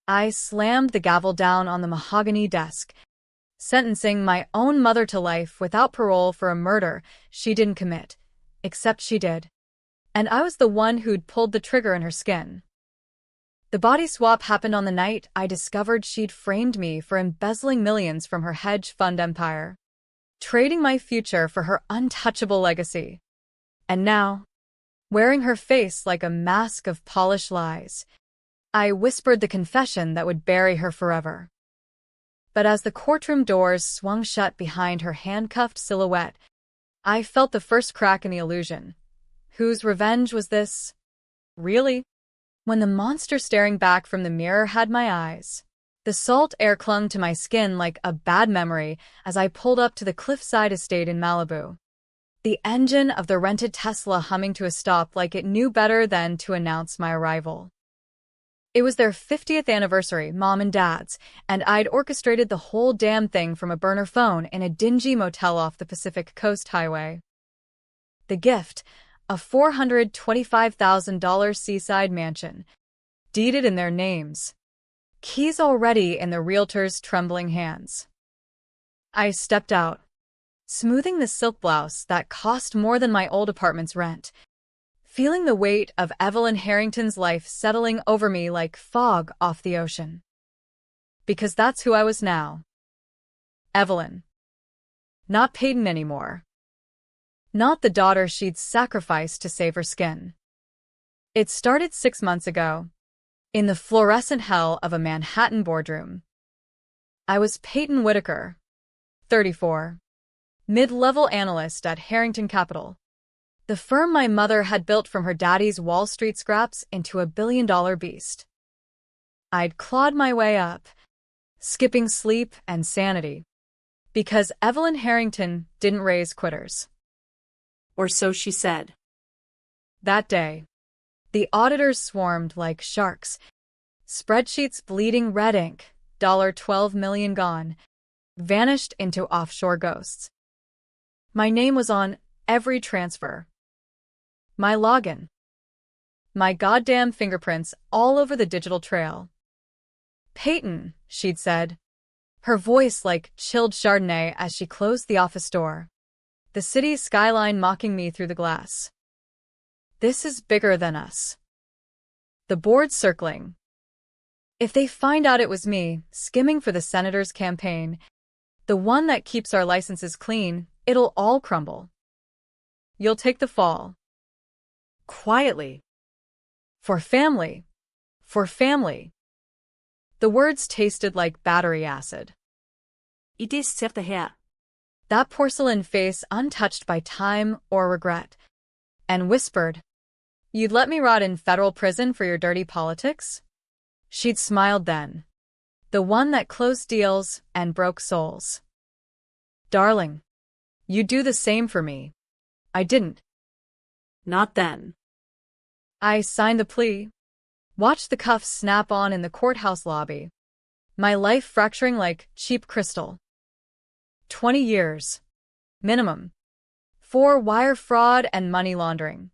I slammed the gavel down on the mahogany desk, sentencing my own mother to life without parole for a murder she didn't commit, except she did. And I was the one who'd pulled the trigger in her skin. The body swap happened on the night I discovered she'd framed me for embezzling millions from her hedge fund empire, trading my future for her untouchable legacy. And now, wearing her face like a mask of polished lies, I whispered the confession that would bury her forever. But as the courtroom doors swung shut behind her handcuffed silhouette, I felt the first crack in the illusion. Whose revenge was this? Really? When the monster staring back from the mirror had my eyes, the salt air clung to my skin like a bad memory as I pulled up to the cliffside estate in Malibu. The engine of the rented Tesla humming to a stop like it knew better than to announce my arrival. It was their 50th anniversary, Mom and Dad's, and I'd orchestrated the whole damn thing from a burner phone in a dingy motel off the Pacific Coast Highway. The gift, a $425,000 seaside mansion, deeded in their names, keys already in the realtor's trembling hands. I stepped out, smoothing the silk blouse that cost more than my old apartment's rent, feeling the weight of Evelyn Harrington's life settling over me like fog off the ocean. Because that's who I was now. Evelyn. Not Peyton anymore. Not the daughter she'd sacrificed to save her skin. It started 6 months ago, in the fluorescent hell of a Manhattan boardroom. I was Peyton Whitaker, 34, mid-level analyst at Harrington Capital, the firm my mother had built from her daddy's Wall Street scraps into a billion-dollar beast. I'd clawed my way up, skipping sleep and sanity, because Evelyn Harrington didn't raise quitters. Or so she said. That day, the auditors swarmed like sharks, spreadsheets bleeding red ink, $12 million gone, vanished into offshore ghosts. My name was on every transfer. My login. My goddamn fingerprints all over the digital trail. Peyton, she'd said, her voice like chilled Chardonnay as she closed the office door, the city's skyline mocking me through the glass. This is bigger than us. The board circling. If they find out it was me, skimming for the senator's campaign, the one that keeps our licenses clean, it'll all crumble. You'll take the fall. Quietly. For family. For family. The words tasted like battery acid. It is set ahead. That porcelain face untouched by time or regret, and whispered, "You'd let me rot in federal prison for your dirty politics?" She'd smiled then, the one that closed deals and broke souls. Darling, you'd do the same for me. I didn't. Not then. I signed the plea, watched the cuffs snap on in the courthouse lobby, my life fracturing like cheap crystal. 20 years. Minimum. For wire fraud and money laundering.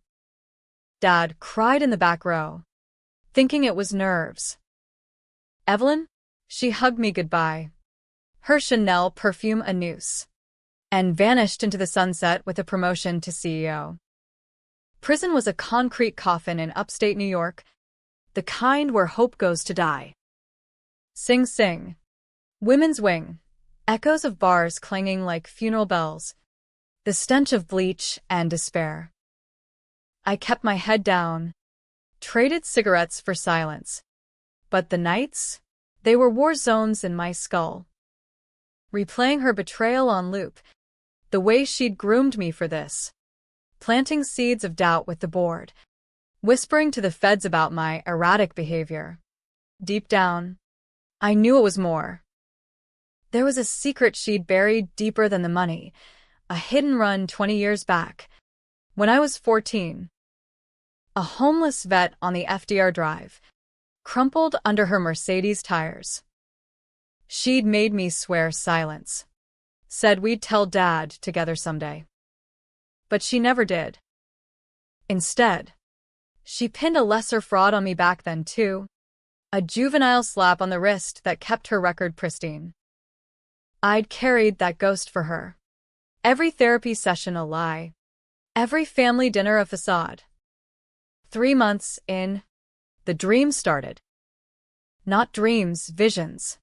Dad cried in the back row, thinking it was nerves. Evelyn? She hugged me goodbye, her Chanel perfume a noose, and vanished into the sunset with a promotion to CEO. Prison was a concrete coffin in upstate New York, the kind where hope goes to die. Sing Sing. Women's wing. Echoes of bars clanging like funeral bells. The stench of bleach and despair. I kept my head down, traded cigarettes for silence. But the nights? They were war zones in my skull. Replaying her betrayal on loop, the way she'd groomed me for this. Planting seeds of doubt with the board. Whispering to the feds about my erratic behavior. Deep down, I knew it was more. There was a secret she'd buried deeper than the money, a hidden run 20 years back, when I was 14. A homeless vet on the FDR Drive, crumpled under her Mercedes tires. She'd made me swear silence. Said we'd tell Dad together someday. But she never did. Instead, she pinned a lesser fraud on me back then too. a juvenile slap on the wrist that kept her record pristine. I'd carried that ghost for her. Every therapy session a lie. Every family dinner a facade. 3 months in, the dream started. Not dreams, visions.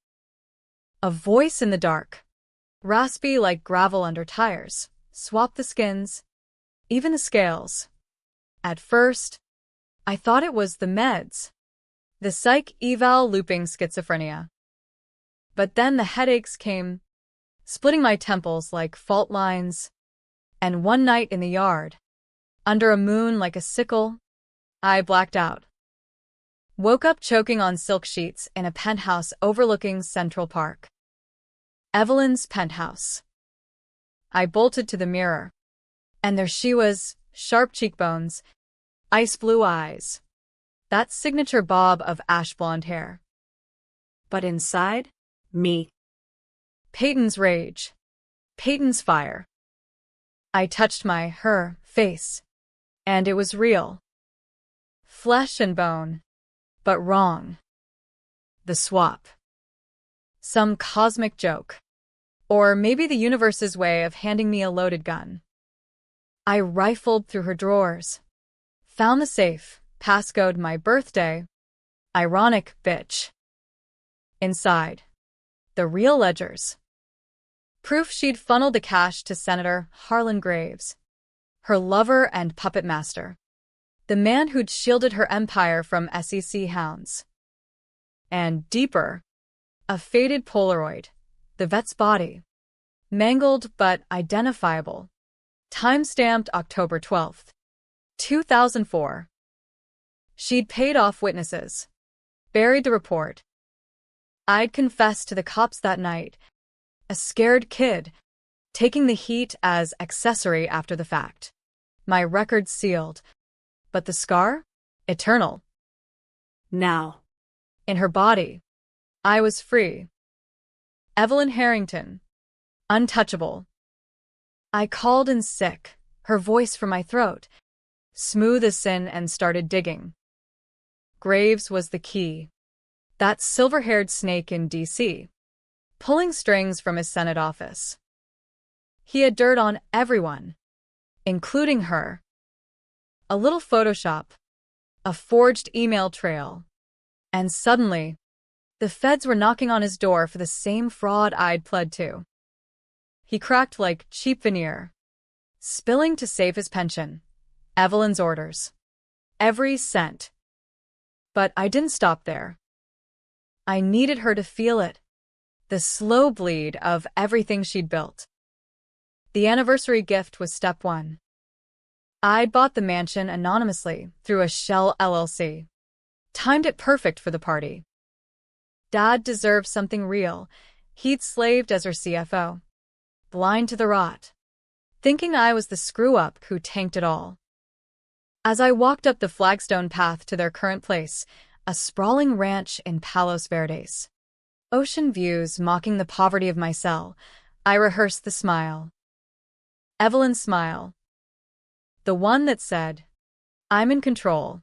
A voice in the dark, raspy like gravel under tires. Swap the skins, even the scales. At first, I thought it was the meds. The psych eval looping schizophrenia. But then the headaches came, splitting my temples like fault lines. And one night in the yard, under a moon like a sickle, I blacked out. Woke up choking on silk sheets in a penthouse overlooking Central Park. Evelyn's penthouse. I bolted to the mirror. And there she was, sharp cheekbones, ice blue eyes. That signature bob of ash blonde hair. But inside, me. Peyton's rage. Peyton's fire. I touched her face. And it was real. Flesh and bone. But wrong. The swap. Some cosmic joke. Or maybe the universe's way of handing me a loaded gun. I rifled through her drawers. Found the safe, passcode my birthday. Ironic bitch. Inside. The real ledgers. Proof she'd funneled the cash to Senator Harlan Graves. Her lover and puppet master. The man who'd shielded her empire from SEC hounds. And deeper, a faded Polaroid, the vet's body. Mangled but identifiable. Time-stamped October 12th, 2004. She'd paid off witnesses. Buried the report. I'd confessed to the cops that night. A scared kid, taking the heat as accessory after the fact. My record sealed. But the scar? Eternal. Now. In her body. I was free. Evelyn Harrington. Untouchable. I called in sick, her voice from my throat. Smooth as sin and started digging. Graves was the key. That silver-haired snake in D.C. Pulling strings from his Senate office. He had dirt on everyone. Including her. A little Photoshop. A forged email trail. And suddenly, the feds were knocking on his door for the same fraud I'd pled to. He cracked like cheap veneer. Spilling to save his pension. Evelyn's orders. Every cent. But I didn't stop there. I needed her to feel it. The slow bleed of everything she'd built. The anniversary gift was step 1. I'd bought the mansion anonymously through a shell LLC. Timed it perfect for the party. Dad deserved something real. He'd slaved as her CFO. Blind to the rot. Thinking I was the screw-up who tanked it all. As I walked up the flagstone path to their current place, a sprawling ranch in Palos Verdes. Ocean views mocking the poverty of my cell, I rehearsed the smile. Evelyn's smile. The one that said, I'm in control.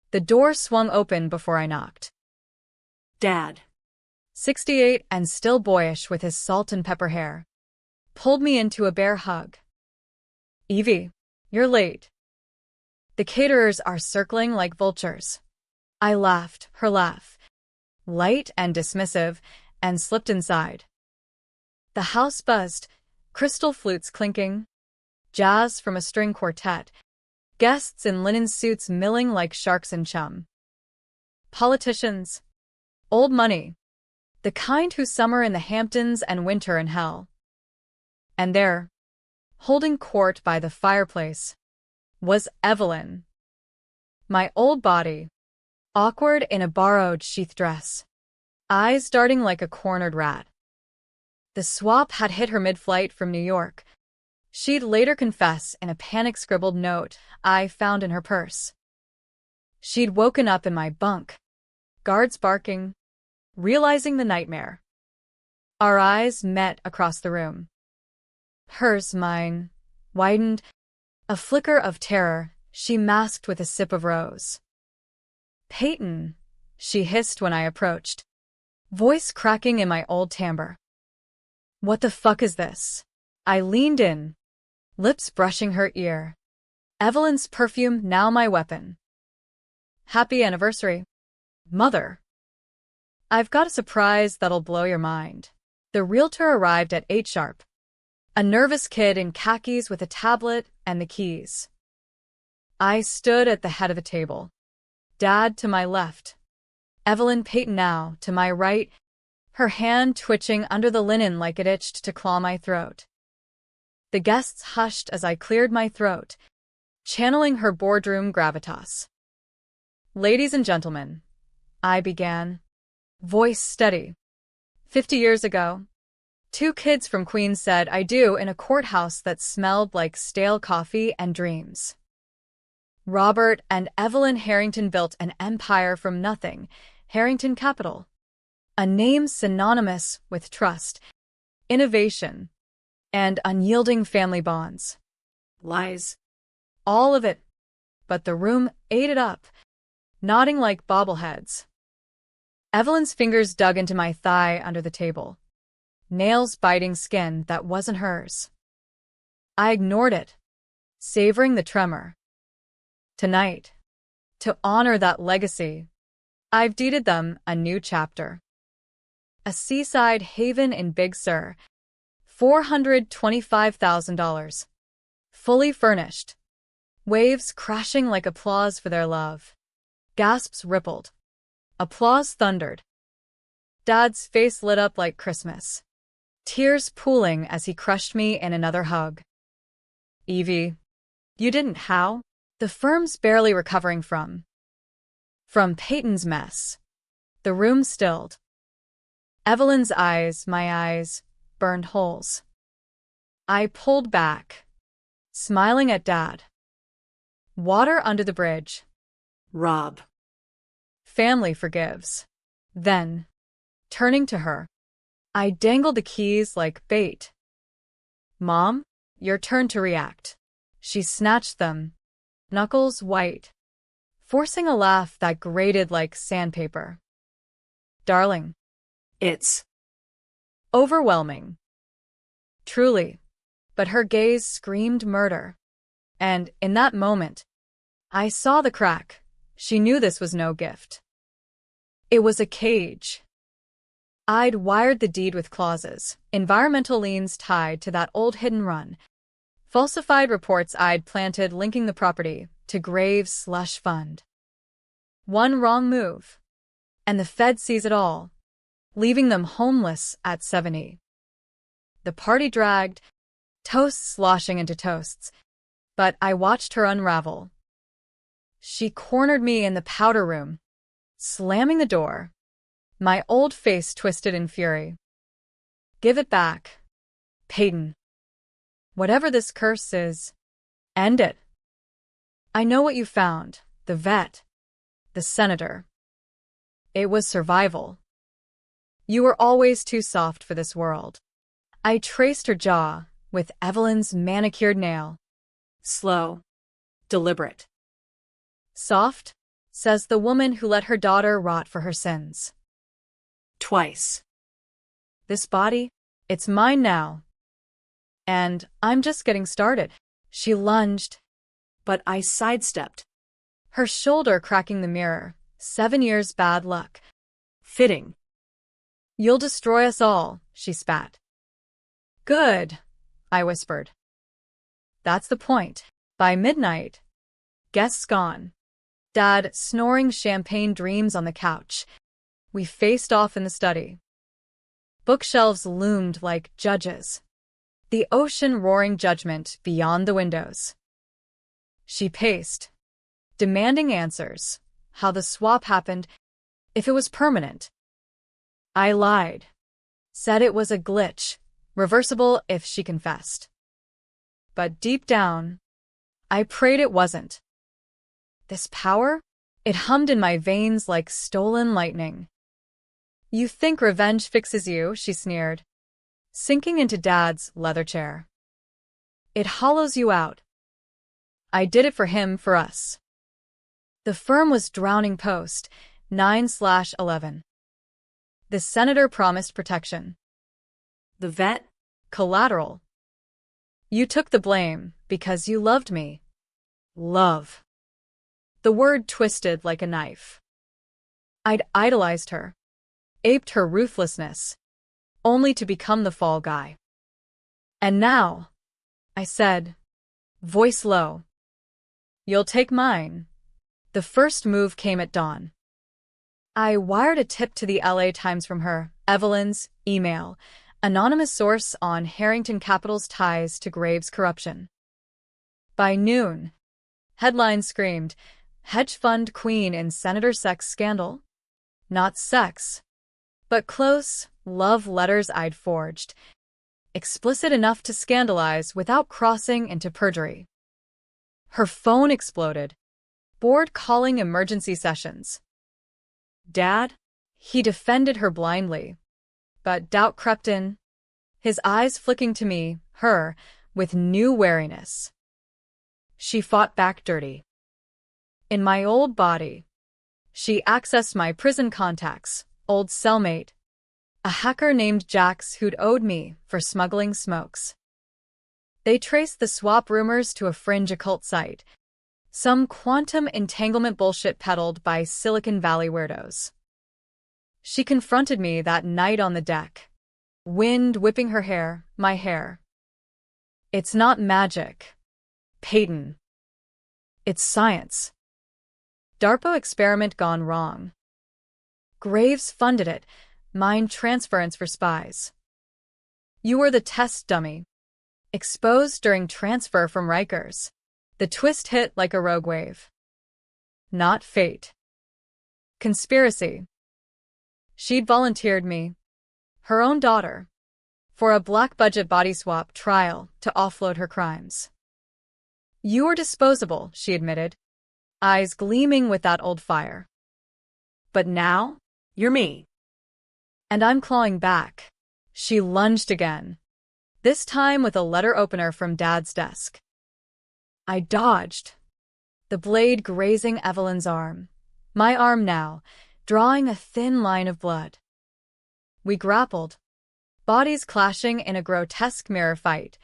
The door swung open before I knocked. Dad. 68 and still boyish with his salt and pepper hair. Pulled me into a bear hug. Evie, you're late. The caterers are circling like vultures. I laughed, her laugh. Light and dismissive, and slipped inside. The house buzzed, crystal flutes clinking. Jazz from a string quartet. Guests in linen suits milling like sharks in chum. Politicians. Old money. The kind who summer in the Hamptons and winter in hell. And there, holding court by the fireplace, was Evelyn. My old body, awkward in a borrowed sheath dress. Eyes darting like a cornered rat. The swap had hit her mid-flight from New York. She'd later confess in a panic-scribbled note I found in her purse. She'd woken up in my bunk, guards barking, realizing the nightmare. Our eyes met across the room. Hers, mine, widened, a flicker of terror she masked with a sip of rose. Peyton, she hissed when I approached, voice cracking in my old timbre. What the fuck is this? I leaned in, lips brushing her ear. Evelyn's perfume now my weapon. Happy anniversary, Mother. I've got a surprise that'll blow your mind. The realtor arrived at 8 sharp. A nervous kid in khakis with a tablet and the keys. I stood at the head of the table. Dad to my left. Evelyn Peyton now to my right, her hand twitching under the linen like it itched to claw my throat. The guests hushed as I cleared my throat, channeling her boardroom gravitas. Ladies and gentlemen, I began, voice steady. 50 years ago, 2 kids from Queens said I do in a courthouse that smelled like stale coffee and dreams. Robert and Evelyn Harrington built an empire from nothing, Harrington Capital. A name synonymous with trust, innovation, and unyielding family bonds. Lies. All of it, but the room ate it up, nodding like bobbleheads. Evelyn's fingers dug into my thigh under the table, nails biting skin that wasn't hers. I ignored it, savoring the tremor. Tonight, to honor that legacy, I've deeded them a new chapter. A seaside haven in Big Sur, $425,000. Fully furnished. Waves crashing like applause for their love. Gasps rippled. Applause thundered. Dad's face lit up like Christmas. Tears pooling as he crushed me in another hug. Evie, you didn't how? The firm's barely recovering from Peyton's mess. The room stilled. Evelyn's eyes, my eyes, burned holes. I pulled back, smiling at Dad. Water under the bridge. Rob. Family forgives. Then, turning to her, I dangled the keys like bait. Mom, your turn to react. She snatched them, knuckles white, forcing a laugh that grated like sandpaper. Darling. It's overwhelming. Truly. But her gaze screamed murder. And, in that moment, I saw the crack. She knew this was no gift. It was a cage. I'd wired the deed with clauses, environmental liens tied to that old hidden run, falsified reports I'd planted linking the property to Grave's slush fund. One wrong move, and the Fed sees it all, leaving them homeless at 70. The party dragged, toasts sloshing into toasts, but I watched her unravel. She cornered me in the powder room, slamming the door, my old face twisted in fury. Give it back, Peyton. Whatever this curse is, end it. I know what you found, the vet, the senator. It was survival. You were always too soft for this world. I traced her jaw with Evelyn's manicured nail. slow, deliberate. Soft, says the woman who let her daughter rot for her sins. Twice. This body, it's mine now. And I'm just getting started. She lunged, But I sidestepped. her shoulder cracking the mirror. 7 years bad luck. Fitting. You'll destroy us all, she spat. Good, I whispered. That's the point. By midnight, guests gone. Dad snoring champagne dreams on the couch. We faced off in the study. Bookshelves loomed like judges. The ocean roaring judgment beyond the windows. She paced, demanding answers, how the swap happened, if it was permanent. I lied, said it was a glitch, reversible if she confessed. But deep down, I prayed it wasn't. This power? It hummed in my veins like stolen lightning. You think revenge fixes you, she sneered, sinking into Dad's leather chair. It hollows you out. I did it for him, for us. The firm was drowning post, 9/11. The senator promised protection. The vet? Collateral. You took the blame because you loved me. Love. The word twisted like a knife. I'd idolized her, aped her ruthlessness, only to become the fall guy. And now, I said, voice low, you'll take mine. The first move came at dawn. I wired a tip to the LA Times from her, Evelyn's, email, anonymous source on Harrington Capital's ties to Graves' corruption. By noon, headlines screamed, hedge fund queen in senator sex scandal? Not sex, but close love letters I'd forged, explicit enough to scandalize without crossing into perjury. Her phone exploded, board calling emergency sessions. Dad? He defended her blindly, but doubt crept in, his eyes flicking to me, her, with new wariness. She fought back dirty. In my old body, she accessed my prison contacts, old cellmate, a hacker named Jax who'd owed me for smuggling smokes. They traced the swap rumors to a fringe occult site, some quantum entanglement bullshit peddled by Silicon Valley weirdos. She confronted me that night on the deck, wind whipping her hair, my hair. It's not magic, Peyton. It's science. DARPA experiment gone wrong. Graves funded it, mind transference for spies. You were the test dummy, exposed during transfer from Rikers. The twist hit like a rogue wave. Not fate. Conspiracy. She'd volunteered me, her own daughter, for a black-budget body swap trial to offload her crimes. You were disposable, she admitted, eyes gleaming with that old fire. But now, You're me. and I'm clawing back. She lunged again, this time with a letter opener from Dad's desk. I dodged, the blade grazing Evelyn's arm, my arm now, drawing a thin line of blood. We grappled, bodies clashing in a grotesque mirror fight,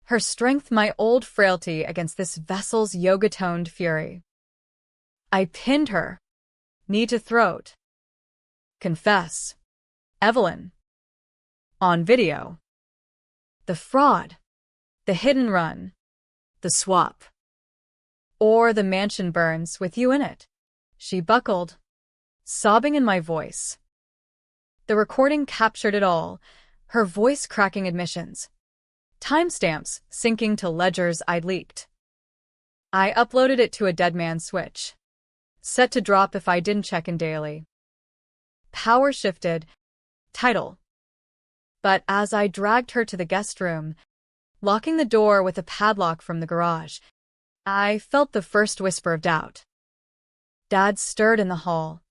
her strength my old frailty against this vessel's yoga-toned fury. I pinned her, knee to throat. Confess. Evelyn. On video. The fraud. The hidden run. The swap. Or the mansion burns with you in it. She buckled, sobbing in my voice. The recording captured it all, her voice cracking admissions, timestamps syncing to ledgers I'd leaked. I uploaded it to a dead man switch, set to drop if I didn't check in daily. Power shifted. Title. But as I dragged her to the guest room, locking the door with a padlock from the garage, I felt the first whisper of doubt. Dad stirred in the hall,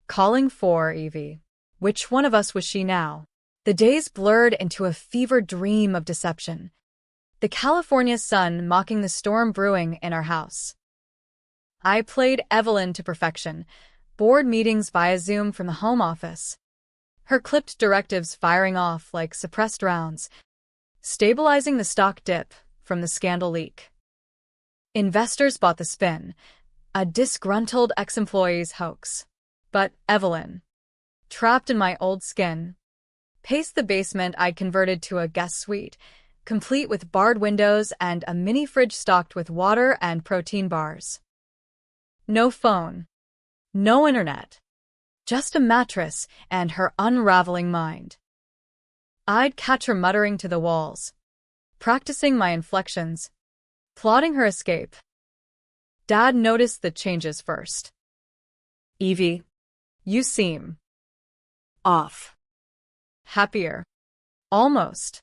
calling for Evie. Which one of us was she now? The days blurred into a fevered dream of deception, the California sun mocking the storm brewing in our house. I played Evelyn to perfection, board meetings via Zoom from the home office, her clipped directives firing off like suppressed rounds, stabilizing the stock dip from the scandal leak. Investors bought the spin, a disgruntled ex-employee's hoax. But Evelyn, trapped in my old skin, paced the basement I'd converted to a guest suite, complete with barred windows and a mini fridge stocked with water and protein bars. No phone, no internet, just a mattress and her unraveling mind. I'd catch her muttering to the walls, practicing my inflections, plotting her escape. Dad noticed the changes first. Evie, you seem Off. happier. Almost.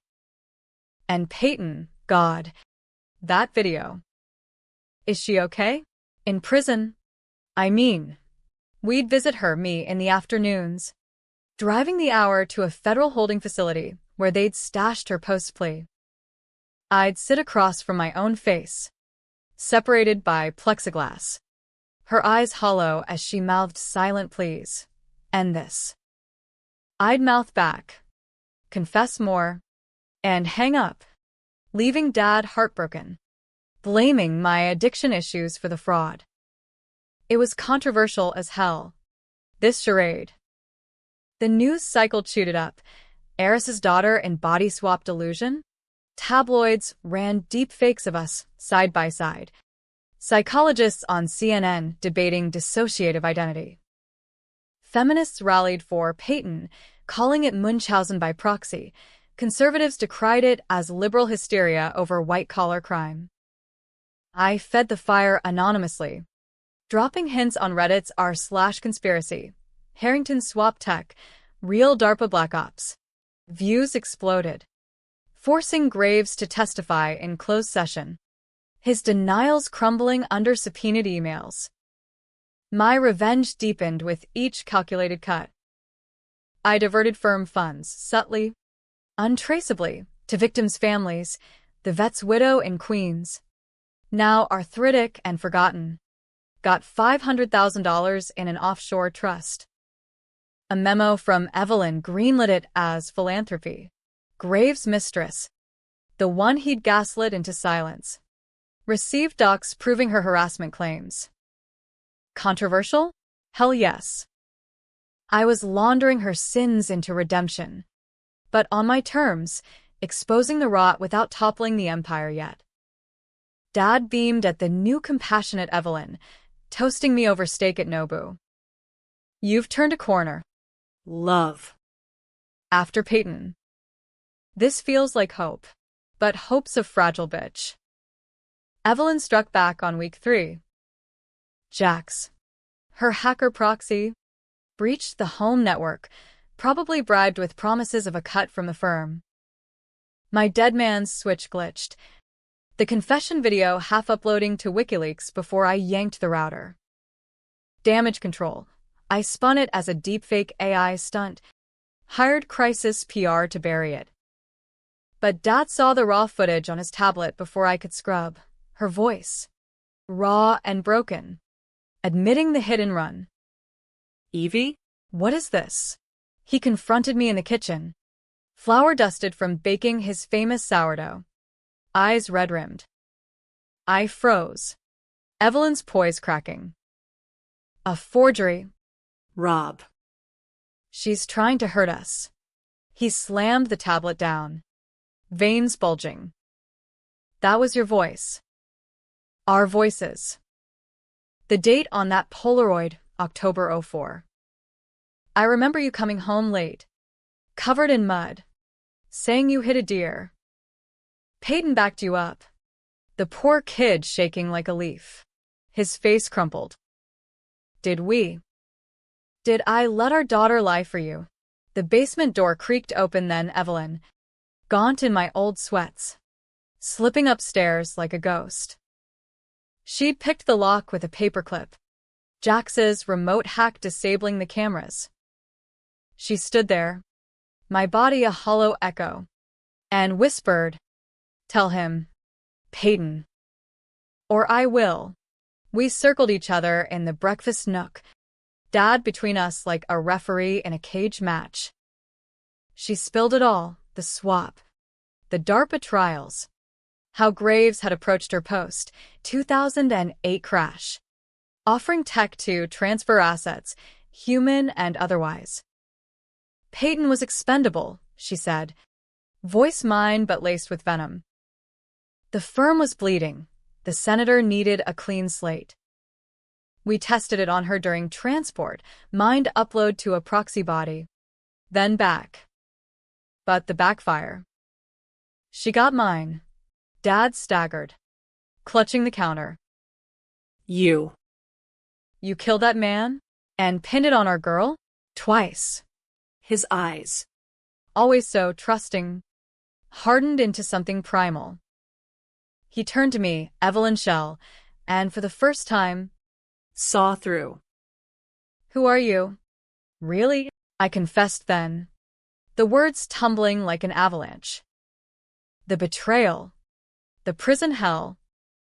And Peyton, God, that video. Is she okay? In prison? I mean, we'd visit her, me, in the afternoons, driving the hour to a federal holding facility where they'd stashed her post-plea. I'd sit across from my own face, separated by plexiglass, her eyes hollow as she mouthed silent pleas. End this. I'd mouth back, confess more, and hang up, leaving Dad heartbroken, blaming my addiction issues for the fraud. It was controversial as hell, this charade. The news cycle chewed it up. Heiress's daughter in body swap delusion? Tabloids ran deepfakes of us, side by side. Psychologists on CNN debating dissociative identity. Feminists rallied for Peyton, calling it Munchausen by proxy. Conservatives decried it as liberal hysteria over white-collar crime. I fed the fire anonymously, dropping hints on Reddit's r/conspiracy. Harrington swap tech, real DARPA Black Ops. Views exploded, forcing Graves to testify in closed session, his denials crumbling under subpoenaed emails. My revenge deepened with each calculated cut. I diverted firm funds, subtly, untraceably, to victims' families, the vet's widow in Queens, now arthritic and forgotten, got $500,000 in an offshore trust. A memo from Evelyn greenlit it as philanthropy. Graves' mistress, the one he'd gaslit into silence, received docs proving her harassment claims. Controversial? Hell yes. I was laundering her sins into redemption, but on my terms, exposing the rot without toppling the empire yet. Dad beamed at the new compassionate Evelyn, toasting me over steak at Nobu. You've turned a corner. Love. After Peyton. This feels like hope, but hope's a fragile bitch. Evelyn struck back on week 3. Jax, her hacker proxy, breached the home network, probably bribed with promises of a cut from the firm. My dead man's switch glitched, the confession video half-uploading to WikiLeaks before I yanked the router. Damage control. I spun it as a deepfake AI stunt, hired Crisis PR to bury it. But Dad saw the raw footage on his tablet before I could scrub. Her voice, raw and broken, admitting the hit and run. Evie? What is this? He confronted me in the kitchen, flour dusted from baking his famous sourdough, eyes red-rimmed. I froze, Evelyn's poise cracking. A forgery. Rob. She's trying to hurt us. He slammed the tablet down, veins bulging. That was your voice. Our voices. The date on that Polaroid, October 04. I remember you coming home late, covered in mud, saying you hit a deer. Peyton backed you up, the poor kid shaking like a leaf, his face crumpled. Did we? Did I let our daughter lie for you? The basement door creaked open then Evelyn, gaunt in my old sweats, slipping upstairs like a ghost. She'd picked the lock with a paperclip, Jax's remote hack disabling the cameras. She stood there, my body a hollow echo, and whispered, "Tell him, Peyton. Or I will." We circled each other in the breakfast nook, Dad between us like a referee in a cage match. She spilled it all, the swap, the DARPA trials, how Graves had approached her post, 2008 crash, offering tech to transfer assets, human and otherwise. Peyton was expendable, she said, voice mine but laced with venom. The firm was bleeding. The senator needed a clean slate. We tested it on her during transport, mined upload to a proxy body, then back. But the backfire. She got mine. Dad staggered, clutching the counter. You killed that man? And pinned it on our girl? Twice. His eyes, always so trusting, hardened into something primal. He turned to me, Evelyn Shell, and for the first time, saw through. Who are you? Really? I confessed then, the words tumbling like an avalanche. The betrayal, the prison hell,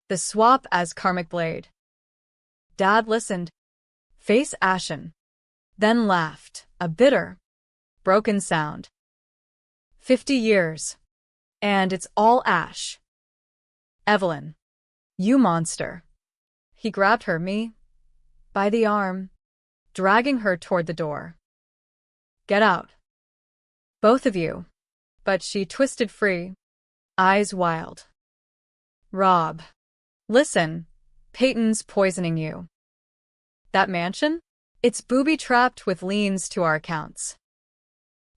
the swap as karmic blade. Dad listened, face ashen, then laughed, a bitter, broken sound. 50 years. And it's all ash. Evelyn. You monster. He grabbed me, by the arm, dragging her toward the door. Get out. Both of you. But she twisted free, eyes wild. Rob. Listen, Peyton's poisoning you. That mansion? It's booby-trapped with liens to our accounts.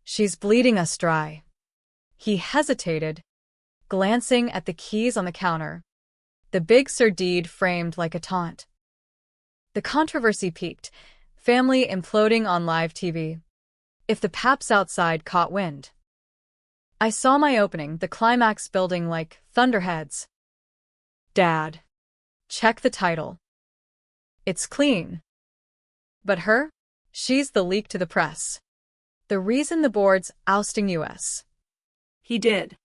She's bleeding us dry. He hesitated, glancing at the keys on the counter, the big sordide framed like a taunt. The controversy peaked, family imploding on live TV. If the paps outside caught wind. I saw my opening, the climax building like thunderheads. Dad. Check the title. It's clean. But her? She's the leak to the press. The reason the board's ousting us. He did.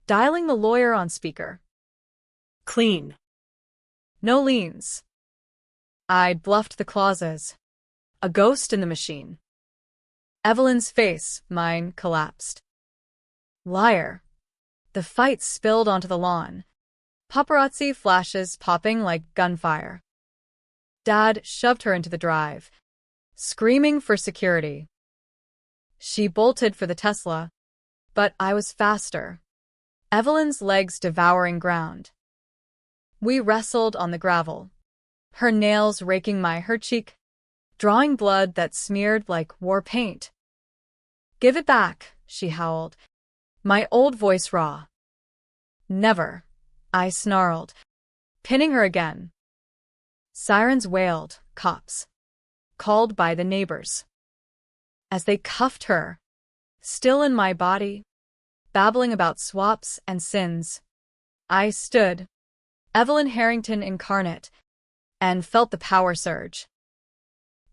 Dialing the lawyer on speaker. Clean. No liens. I'd bluffed the clauses. A ghost in the machine. Evelyn's face, mine, collapsed. Liar. The fight spilled onto the lawn. Paparazzi flashes popping like gunfire. Dad shoved her into the drive, screaming for security. She bolted for the Tesla, but I was faster. Evelyn's legs devouring ground. We wrestled on the gravel, her nails raking her cheek, drawing blood that smeared like war paint. Give it back, she howled, my old voice raw. Never, I snarled, pinning her again. Sirens wailed, cops, called by the neighbors. As they cuffed her, still in my body, babbling about swaps and sins, I stood, Evelyn Harrington incarnate, and felt the power surge.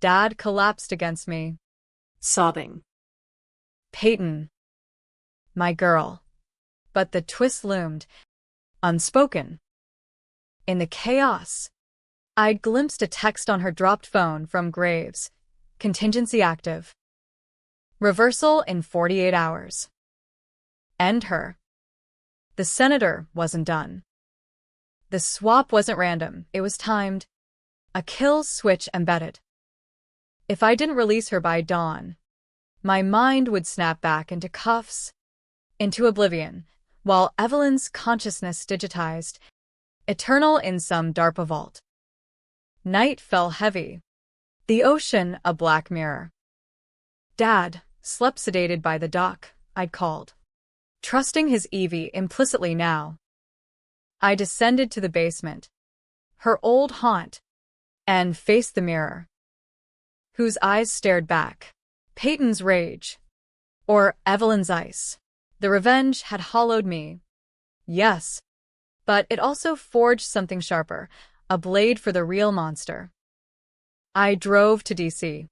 Dad collapsed against me, sobbing. Peyton. My girl. But the twist loomed, unspoken. In the chaos, I'd glimpsed a text on her dropped phone from Graves. Contingency active. Reversal in 48 hours. End her. The senator wasn't done. The swap wasn't random, it was timed. A kill switch embedded. If I didn't release her by dawn, my mind would snap back into cuffs, into oblivion, while Evelyn's consciousness digitized, eternal in some DARPA vault. Night fell heavy. The ocean a black mirror. Dad slept sedated by the dock, I'd called, trusting his Evie implicitly now. I descended to the basement, her old haunt, and faced the mirror. Whose eyes stared back? Peyton's rage. Or Evelyn's ice. The revenge had hollowed me. Yes. But it also forged something sharper, a blade for the real monster. I drove to D.C.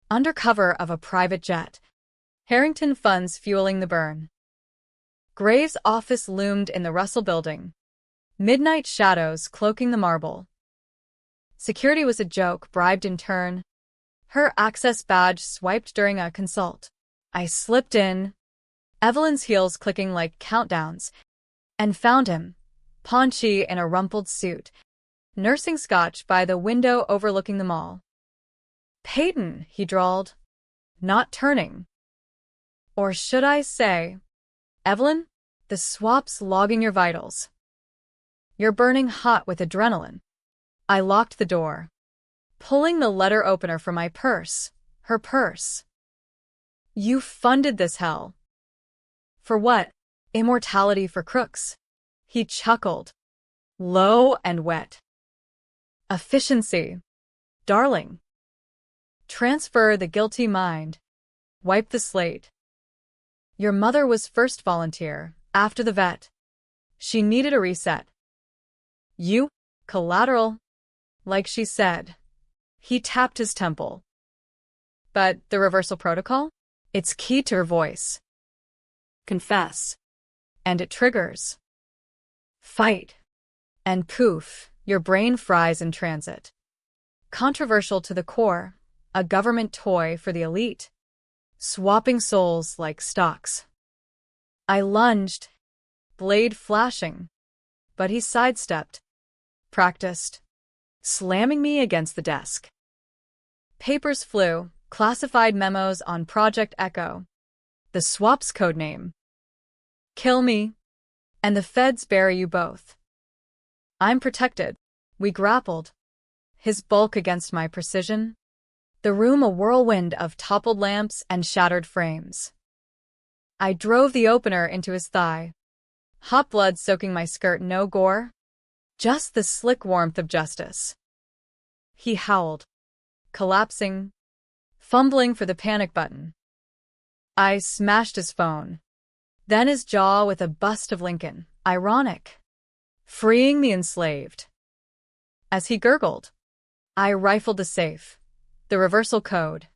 Under cover of a private jet, Harrington funds fueling the burn. Graves' office loomed in the Russell Building, midnight shadows cloaking the marble. Security was a joke, bribed in turn. Her access badge swiped during a consult. I slipped in, Evelyn's heels clicking like countdowns, and found him, paunchy in a rumpled suit, nursing scotch by the window overlooking the mall. Peyton, he drawled, not turning. Or should I say, Evelyn, the swap's logging your vitals. You're burning hot with adrenaline. I locked the door, pulling the letter opener from my purse, her purse. You funded this hell. For what? Immortality for crooks. He chuckled, low and wet. Efficiency. Darling. Transfer the guilty mind. Wipe the slate. Your mother was first volunteer, after the vet. She needed a reset. You? Collateral. Like she said. He tapped his temple. But the reversal protocol? It's key to her voice. Confess. And it triggers. Fight. And poof, your brain fries in transit. Controversial to the core, a government toy for the elite, swapping souls like stocks. I lunged, blade flashing, but he sidestepped, practiced, slamming me against the desk. Papers flew, classified memos on Project Echo, the swap's codename. Kill me, and the feds bury you both. I'm protected. We grappled, his bulk against my precision, the room a whirlwind of toppled lamps and shattered frames. I drove the opener into his thigh, hot blood soaking my skirt, no gore, just the slick warmth of justice. He howled, collapsing, fumbling for the panic button. I smashed his phone, then his jaw with a bust of Lincoln, ironic, freeing the enslaved. As he gurgled, I rifled the safe, the reversal code,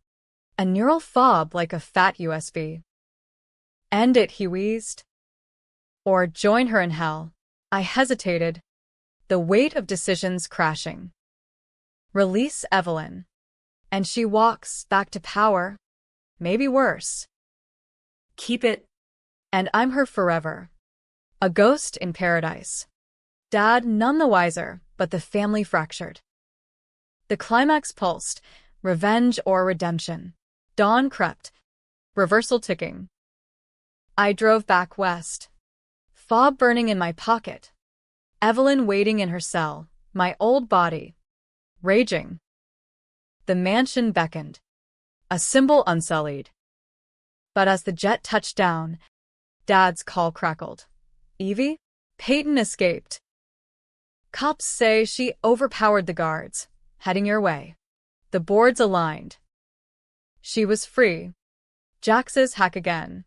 a neural fob like a fat USB. End it, he wheezed. Or join her in hell. I hesitated, the weight of decisions crashing. Release Evelyn, and she walks back to power, maybe worse. Keep it. And I'm her forever. A ghost in paradise. Dad none the wiser, but the family fractured. The climax pulsed, revenge or redemption. Dawn crept, reversal ticking. I drove back west, fob burning in my pocket, Evelyn waiting in her cell, my old body, raging. The mansion beckoned, a symbol unsullied. But as the jet touched down, Dad's call crackled. Evie? Peyton escaped. Cops say she overpowered the guards, heading your way. The boards aligned. She was free. Jax's hack again.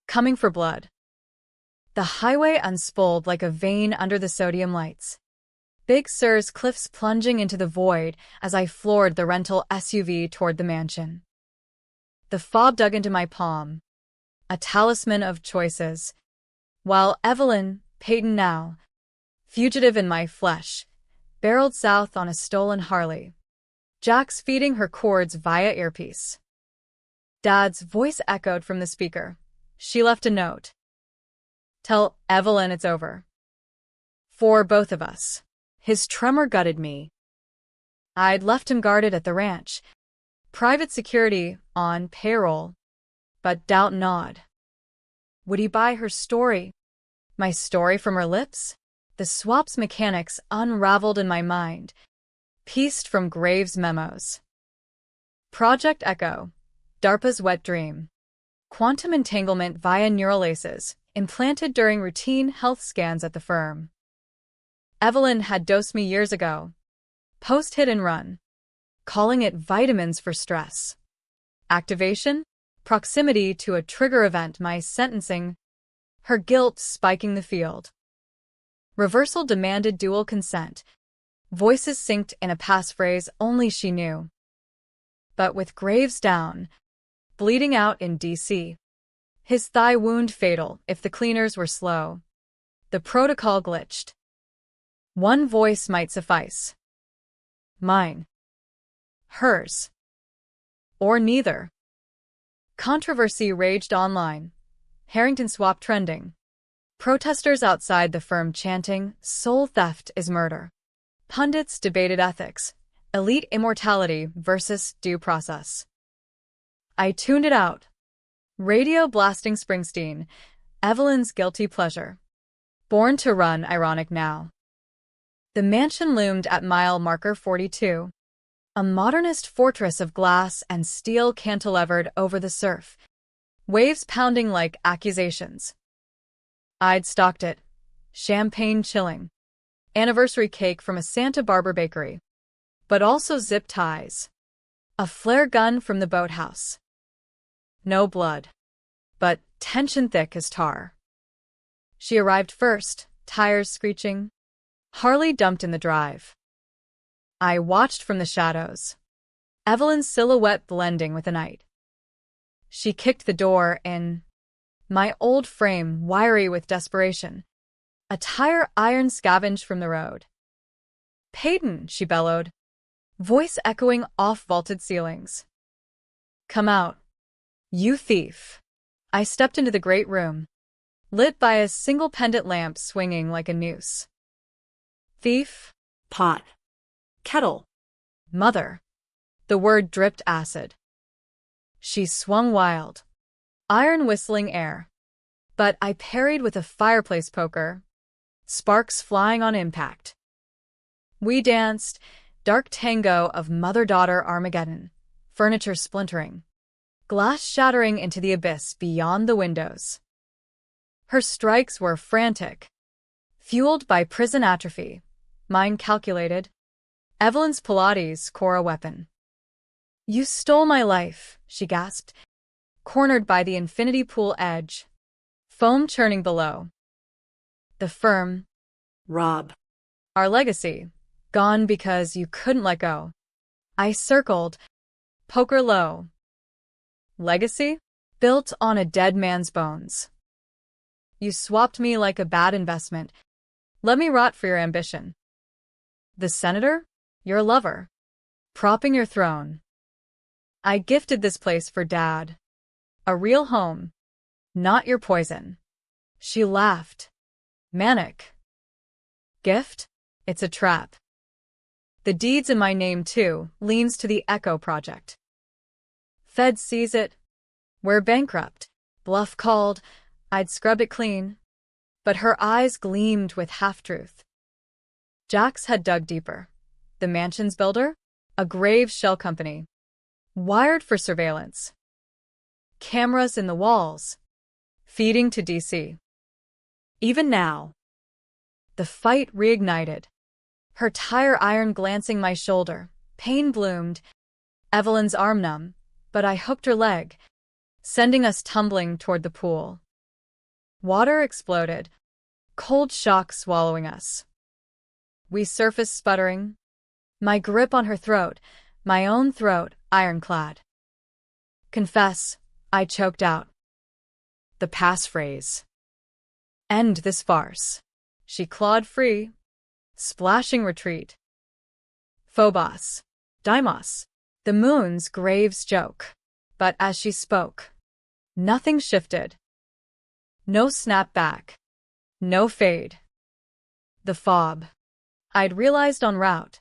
Coming for blood. The highway unspooled like a vein under the sodium lights. Big Sur's cliffs plunging into the void as I floored the rental SUV toward the mansion. The fob dug into my palm, a talisman of choices, while Evelyn, Peyton now, fugitive in my flesh, barreled south on a stolen Harley, Jax feeding her cords via earpiece. Dad's voice echoed from the speaker. She left a note. Tell Evelyn it's over. For both of us. His tremor gutted me. I'd left him guarded at the ranch. Private security, on payroll. But doubt gnawed. Would he buy her story? My story from her lips? The swap's mechanics unraveled in my mind, pieced from Graves' memos. Project Echo, DARPA's wet dream. Quantum entanglement via neural laces, implanted during routine health scans at the firm. Evelyn had dosed me years ago. Post-hit and run. Calling it vitamins for stress. Activation? Proximity to a trigger event, my sentencing. Her guilt spiking the field. Reversal demanded dual consent. Voices synced in a passphrase only she knew. But with Graves down, bleeding out in D.C., his thigh wound fatal if the cleaners were slow, the protocol glitched. One voice might suffice. Mine. Hers. Or neither. Controversy raged online. Harrington swap trending. Protesters outside the firm chanting, soul theft is murder. Pundits debated ethics, elite immortality versus due process. I tuned it out. Radio blasting Springsteen, Evelyn's guilty pleasure. Born to run, ironic now. The mansion loomed at mile marker 42. A modernist fortress of glass and steel cantilevered over the surf, waves pounding like accusations. I'd stalked it, champagne chilling, anniversary cake from a Santa Barbara bakery, but also zip ties, a flare gun from the boathouse. No blood, but tension thick as tar. She arrived first, tires screeching, Harley dumped in the drive. I watched from the shadows, Evelyn's silhouette blending with the night. She kicked the door in, my old frame wiry with desperation, a tire iron scavenged from the road. Peyton, she bellowed. voice echoing off vaulted ceilings. Come out, you thief. I stepped into the great room, lit by a single pendant lamp swinging like a noose. Thief? Pot. Kettle. Mother. The word dripped acid. She swung wild, iron whistling air. But I parried with a fireplace poker, sparks flying on impact. We danced, dark tango of mother-daughter Armageddon, furniture splintering, glass shattering into the abyss beyond the windows. Her strikes were frantic, fueled by prison atrophy, mine calculated. Evelyn's Pilates core a weapon. You stole my life, she gasped, cornered by the infinity pool edge, foam churning below. The firm. Rob. Our legacy, gone because you couldn't let go. I circled, poker low. Legacy? Built on a dead man's bones. You swapped me like a bad investment. Let me rot for your ambition. The senator? Your lover. Propping your throne. I gifted this place for Dad. A real home. Not your poison. She laughed. Manic. Gift? It's a trap. The deed's in my name too, leans to the Echo Project. Fed sees it. We're bankrupt. Bluff called. I'd scrubbed it clean. But her eyes gleamed with half-truth. Jax had dug deeper. The mansion's builder? A grave shell company. Wired for surveillance. Cameras in the walls. Feeding to DC. Even now. The fight reignited. Her tire iron glancing my shoulder. Pain bloomed. Evelyn's arm numb, but I hooked her leg, sending us tumbling toward the pool. Water exploded. Cold shock swallowing us. We surfaced sputtering. My grip on her throat, my own throat, ironclad. Confess, I choked out. The passphrase. End this farce. She clawed free, splashing retreat. Phobos. Deimos. The moon's Graves joke. But as she spoke, nothing shifted. No snap back. No fade. The fob, I'd realized en route,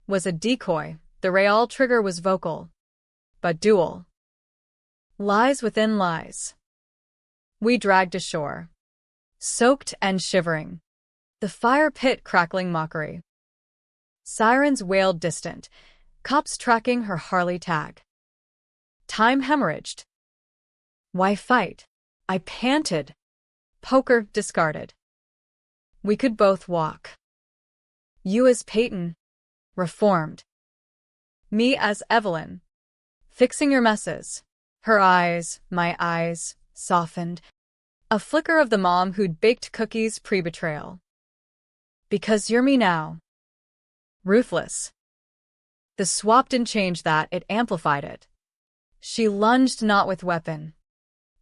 was a decoy. The Real trigger was vocal, but dual. Lies within lies. We dragged ashore, soaked and shivering. The fire pit crackling mockery. Sirens wailed distant, cops tracking her Harley tag. Time hemorrhaged. Why fight? I panted. Poker discarded. We could both walk. You as Peyton, reformed. Me as Evelyn, fixing your messes. Her eyes, my eyes, softened. A flicker of the mom who'd baked cookies pre-betrayal. Because you're me now. Ruthless. The swap didn't change that, it amplified it. She lunged not with weapon,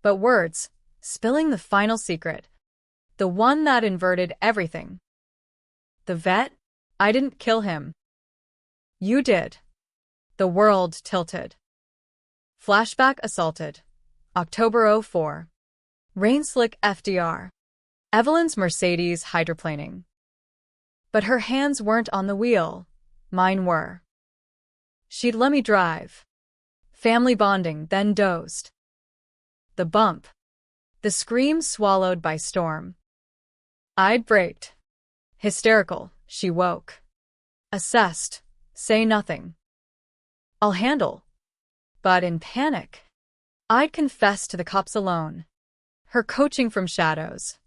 but words, spilling the final secret. The one that inverted everything. The vet? I didn't kill him. You did. The world tilted. Flashback assaulted. October 04. Rain slick FDR. Evelyn's Mercedes hydroplaning. But her hands weren't on the wheel. Mine were. She'd let me drive. Family bonding, then dozed. The bump. The scream swallowed by storm. I'd braked. Hysterical, she woke. Assessed. Say nothing. I'll handle. But in panic, I'd confess to the cops alone. Her coaching from shadows.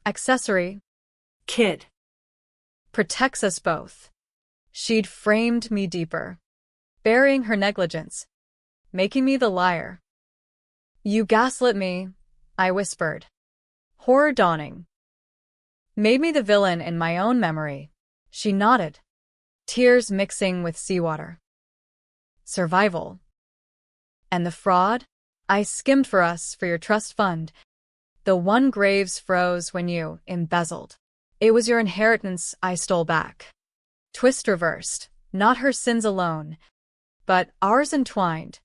Accessory. Kid. Protects us both. She'd framed me deeper, burying her negligence, making me the liar. You gaslit me, I whispered. Horror dawning. Made me the villain in my own memory. She nodded, tears mixing with seawater. Survival. And the fraud? I skimmed for us for your trust fund. The one Graves froze when you embezzled. It was your inheritance I stole back. Twist reversed. Not her sins alone, but ours entwined.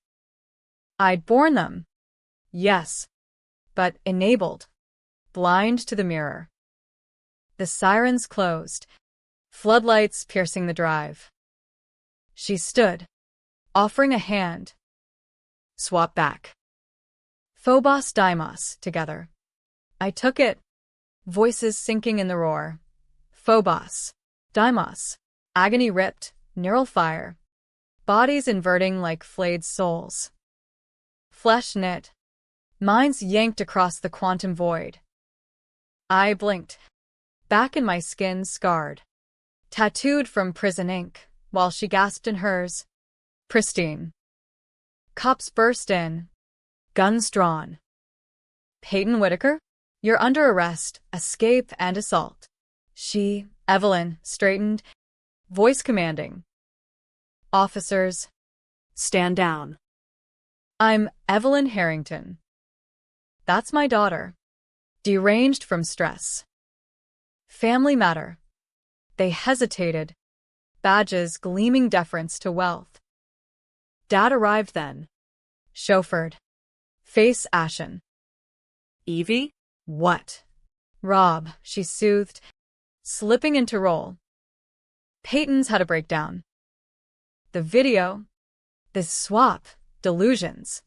I'd borne them. Yes, but enabled. Blind to the mirror. The sirens closed, floodlights piercing the drive. She stood, offering a hand. Swap back. Phobos Deimos, together. I took it, voices sinking in the roar. Phobos, Deimos, agony ripped, neural fire. Bodies inverting like flayed souls. Flesh knit, minds yanked across the quantum void. I blinked, back in my skin scarred, tattooed from prison ink, while she gasped in hers. Pristine. Cops burst in, guns drawn. Peyton Whitaker? You're under arrest, escape and assault. She, Evelyn, straightened, voice commanding. Officers, Stand down. I'm Evelyn Harrington. That's my daughter. Deranged from stress. Family matter. They hesitated, badges gleaming deference to wealth. Dad arrived then. Chauffeured. Face ashen. Evie? What? Rob, she soothed, slipping into role. Peyton's had a breakdown. The video. This swap. Delusions.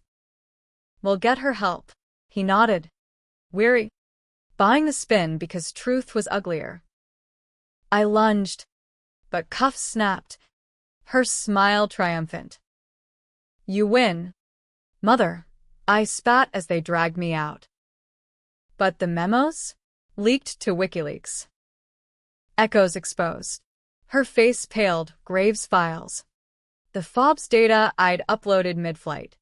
We'll get her help. He nodded. Weary. Buying the spin because truth was uglier. I lunged, but cuffs snapped, her smile triumphant. You win. Mother, I spat as they dragged me out. But the memos? Leaked to WikiLeaks. Echoes exposed. Her face paled, Graves files. The FOBS data I'd uploaded mid-flight.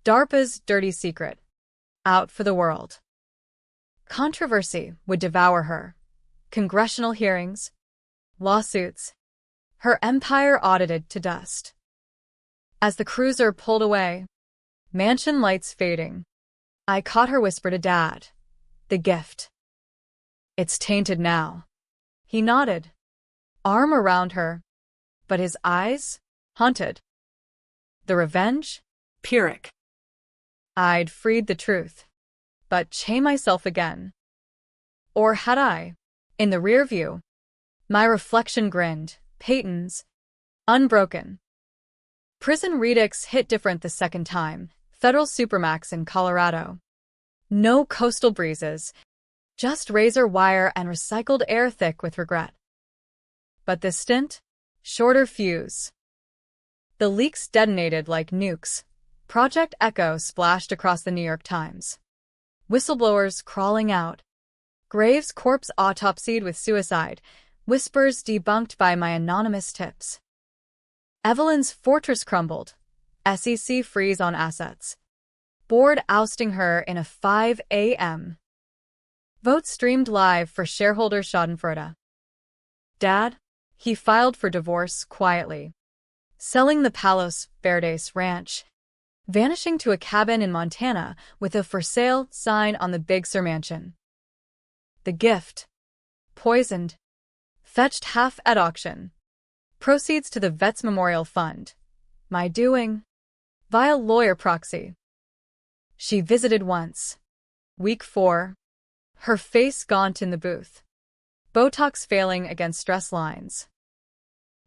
DARPA's dirty secret. Out for the world. Controversy would devour her. Congressional hearings. Lawsuits. Her empire audited to dust. As the cruiser pulled away, mansion lights fading, I caught her whisper to Dad. The gift. It's tainted now. He nodded, arm around her, but his eyes? Haunted. The revenge? Pyrrhic. I'd freed the truth, but chain myself again. Or had I? In the rear view, my reflection grinned, Peyton's, unbroken. Prison redux hit different the second time, federal supermax in Colorado. No coastal breezes, just razor wire and recycled air thick with regret. But this stint? Shorter fuse. The leaks detonated like nukes. Project Echo splashed across the New York Times. Whistleblowers crawling out. Graves' corpse autopsied with suicide. Whispers debunked by my anonymous tips. Evelyn's fortress crumbled. SEC freeze on assets. Board ousting her in a 5 a.m. Vote streamed live for shareholder Schadenfreude. Dad? He filed for divorce quietly. Selling the Palos Verdes ranch. Vanishing to a cabin in Montana with a for sale sign on the Big Sur mansion. The gift. Poisoned. Fetched half at auction. Proceeds to the Vets Memorial Fund. My doing. Via lawyer proxy. She visited once. Week 4. Her face gaunt in the booth. Botox failing against stress lines.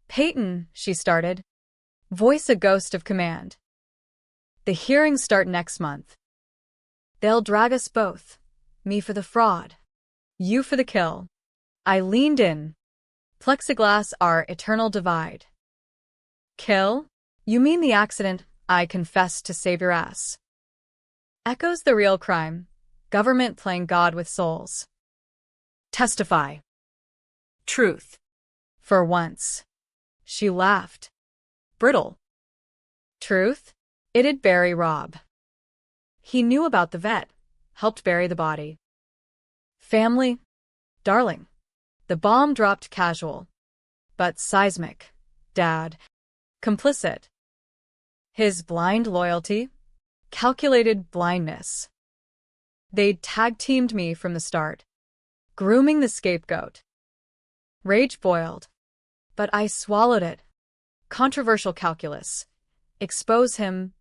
Peyton, she started. Voice a ghost of command. The hearings start next month. They'll drag us both. Me for the fraud. You for the kill. I leaned in. Plexiglass our eternal divide. Kill? You mean the accident I confessed to save your ass? Echoes the real crime. Government playing God with souls. Testify. Truth. For once. She laughed. Brittle. Truth? It'd bury Rob. He knew about the vet, helped bury the body. Family? Darling. The bomb dropped casual. But seismic. Dad. Complicit. His blind loyalty? Calculated blindness. They'd tag-teamed me from the start. Grooming the scapegoat. Rage boiled. But I swallowed it. Controversial calculus. Expose him.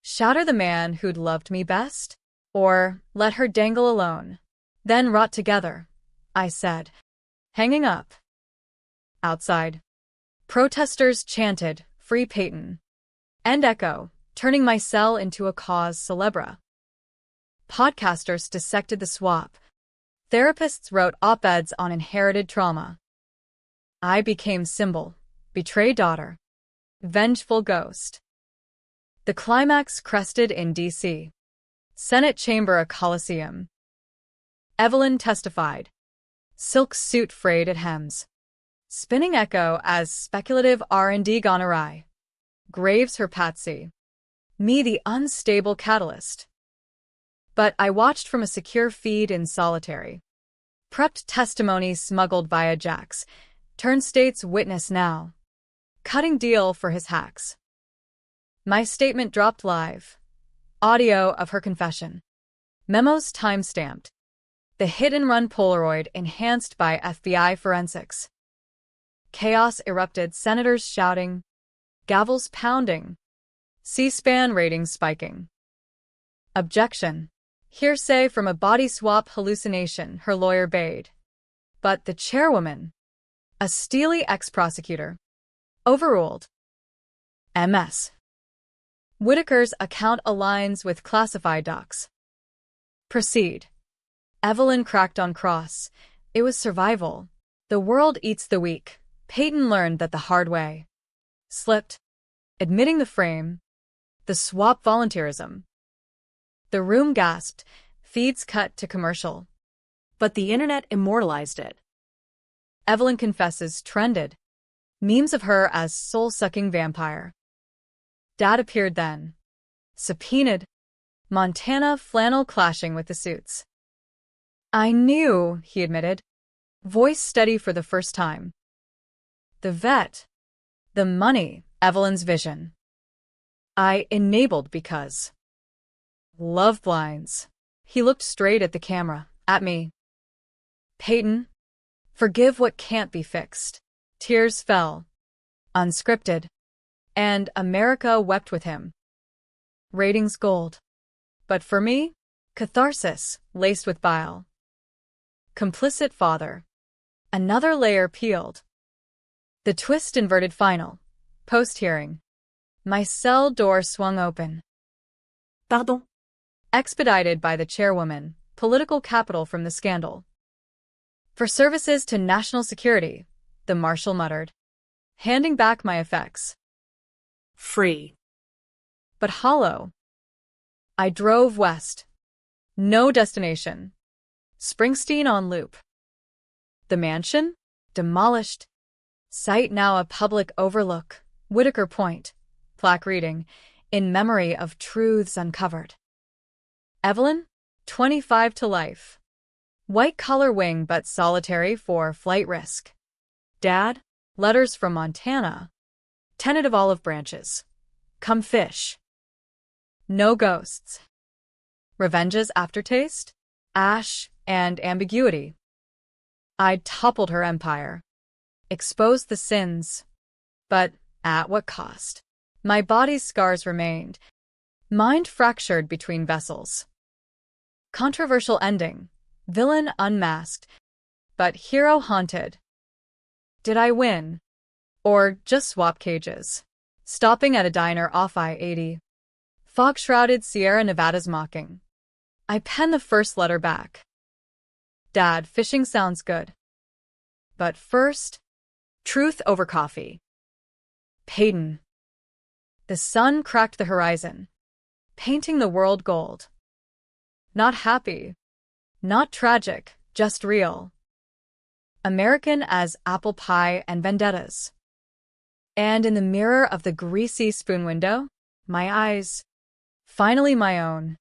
Shatter the man who'd loved me best? Or let her dangle alone? Then rot together, I said, hanging up. Outside, protesters chanted, "Free Peyton." And echo, turning my cell into a cause célèbre. Podcasters dissected the swap. Therapists wrote op-eds on inherited trauma. I became symbol, betrayed daughter, vengeful ghost. The climax crested in D.C. Senate chamber a coliseum. Evelyn testified. Silk suit frayed at hems. Spinning echo as speculative R&D gone awry. Graves her patsy. Me the unstable catalyst. But I watched from a secure feed in solitary. Prepped testimony smuggled via Jax. Turned state's witness now. Cutting deal for his hacks. My statement dropped live. Audio of her confession. Memos time-stamped. The hit-and-run Polaroid enhanced by FBI forensics. Chaos erupted, senators shouting, gavels pounding, C-SPAN ratings spiking. Objection. Hearsay from a body swap hallucination, her lawyer bade. But the chairwoman, a steely ex-prosecutor, overruled. MS. Whitaker's account aligns with classified docs. Proceed. Evelyn cracked on cross. It was survival. The world eats the weak. Peyton learned that the hard way. Slipped. Admitting the frame. The swap volunteerism. The room gasped. Feeds cut to commercial. But the internet immortalized it. Evelyn confesses trended. Memes of her as soul-sucking vampire. Dad appeared then. Subpoenaed. Montana flannel clashing with the suits. I knew, he admitted. Voice steady for the first time. The vet. The money, Evelyn's vision. I enabled because. Love blinds. He looked straight at the camera, at me. Peyton. Forgive what can't be fixed. Tears fell. Unscripted. And America wept with him. Ratings gold. But for me, catharsis, laced with bile. Complicit father. Another layer peeled. The twist inverted final. Post-hearing. My cell door swung open. Pardon? Expedited by the chairwoman, political capital from the scandal. For services to national security, the marshal muttered. Handing back my effects. Free. But hollow. I drove west. No destination. Springsteen on loop. The mansion? Demolished. Site now a public overlook. Whitaker Point. Plaque reading. In memory of truths uncovered. Evelyn? 25 to life. White-collar wing but solitary for flight risk. Dad? Letters from Montana. Tentative olive branches. Come fish. No ghosts. Revenge's aftertaste? Ash and ambiguity. I'd toppled her empire. Exposed the sins. But at what cost? My body's scars remained. Mind fractured between vessels. Controversial ending. Villain unmasked. But hero haunted. Did I win? Or just swap cages? Stopping at a diner off I-80. Fog-shrouded Sierra Nevada's mocking. I pen the first letter back. Dad, fishing sounds good. But first, truth over coffee. Peyton. The sun cracked the horizon, painting the world gold. Not happy. Not tragic, just real. American as apple pie and vendettas. And in the mirror of the greasy spoon window, my eyes, finally my own.